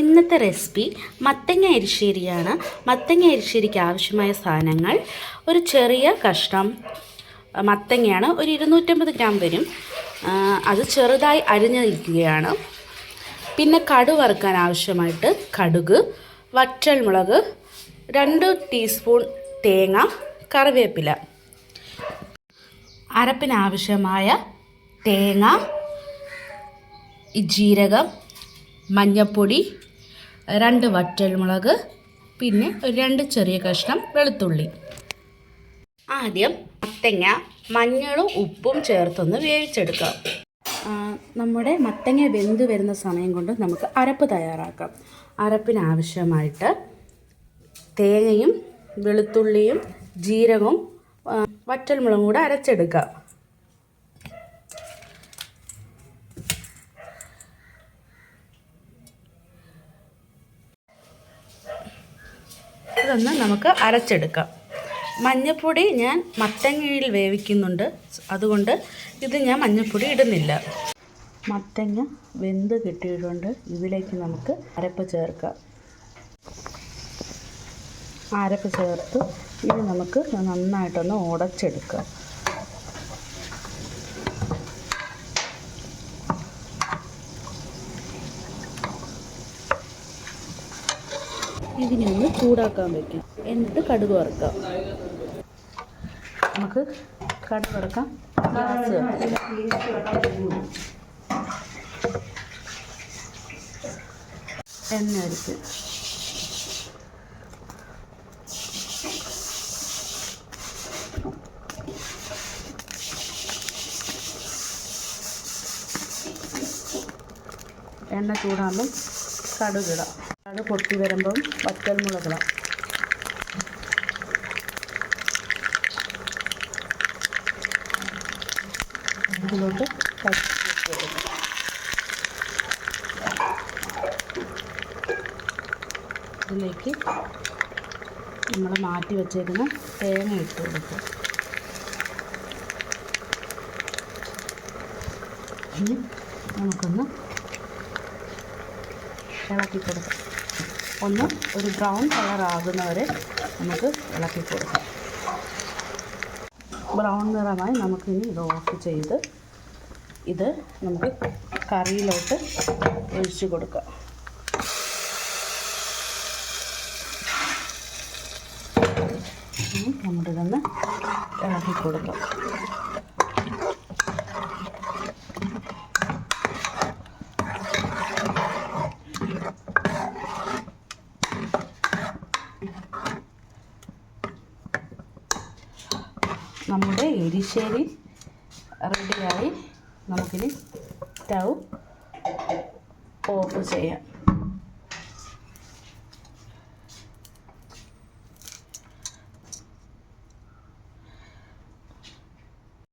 ഇന്നത്തെ റെസിപ്പി മത്തങ്ങ എരിശ്ശേരിയാണ്. മത്തങ്ങ എരിശ്ശേരിക്ക് ആവശ്യമായ സാധനങ്ങൾ: ഒരു ചെറിയ കഷ്ണം മത്തങ്ങയാണ്, ഒരു 250 ഗ്രാം വരും. അത് ചെറുതായി അരിഞ്ഞിരിക്കുകയാണ്. പിന്നെ കടുക് വറുക്കാൻ ആവശ്യമായിട്ട് കടുക്, വറ്റൽമുളക്, 2 ടീസ്പൂൺ തേങ്ങ, കറിവേപ്പില. അരപ്പിനാവശ്യമായ തേങ്ങ, ജീരകം, മഞ്ഞൾപ്പൊടി, 2 വറ്റൽമുളക്, പിന്നെ ഒരു 2 ചെറിയ കഷ്ണം വെളുത്തുള്ളി. ആദ്യം മത്തങ്ങ മഞ്ഞളും ഉപ്പും ചേർത്തൊന്ന് വേവിച്ചെടുക്കാം. നമ്മുടെ മത്തങ്ങ വെന്ത് വരുന്ന സമയം കൊണ്ട് നമുക്ക് അരപ്പ് തയ്യാറാക്കാം. അരപ്പിനാവശ്യമായിട്ട് തേങ്ങയും വെളുത്തുള്ളിയും ജീരകവും വറ്റൽമുളകും കൂടെ അരച്ചെടുക്കാം. ഇതൊന്ന് നമുക്ക് അരച്ചെടുക്കാം. മഞ്ഞൾപ്പൊടി ഞാൻ മത്തങ്ങയിൽ വേവിക്കുന്നുണ്ട്, അതുകൊണ്ട് ഇത് ഞാൻ മഞ്ഞൾപ്പൊടി ഇടുന്നില്ല. മത്തങ്ങ വെന്ത് കിട്ടിയിട്ടുണ്ട്. ഇതിലേക്ക് നമുക്ക് അരപ്പ് ചേർക്കാം. അരപ്പ് ചേർത്ത് ഇത് നമുക്ക് നന്നായിട്ടൊന്ന് ഉടച്ചെടുക്കാം. ഇതിനെ ഒന്ന് ചൂടാക്കാൻ വയ്ക്കാം. എന്നിട്ട് കടുക് വറുക്കാം. നമുക്ക് കടുക് വറുക്കാം. എണ്ണ ഒഴിച്ച് എണ്ണ ചൂടാകുമ്പം കടുകിടാം. കടുക് പൊട്ടി വരുമ്പം വറ്റൽമുളകിടാം. ഇതിലോട്ട് ഇതിലേക്ക് നമ്മൾ മാറ്റി വെച്ചേക്കുന്ന തേങ്ങ ഇട്ട് കൊടുക്കുക. ഇനി നമുക്കൊന്ന് ഇളക്കി കൊടുക്കാം. ഒരു ബ്രൗൺ കളർ ആകുന്നവരെ നമുക്ക് ഇളക്കി കൊടുക്കാം. ബ്രൗൺ നിറമായി നമുക്കിനി ഇത് ഓഫ് ചെയ്ത് ഇത് നമുക്ക് കറിയിലോട്ട് ഒഴിച്ച് കൊടുക്കാം. നമുക്കിതൊന്ന് ഇളക്കി കൊടുക്കാം. നമ്മുടെ എരിശ്ശേരി റെഡിയായി. നമുക്കിനി സ്റ്റൗ ഓഫ് ചെയ്യാം.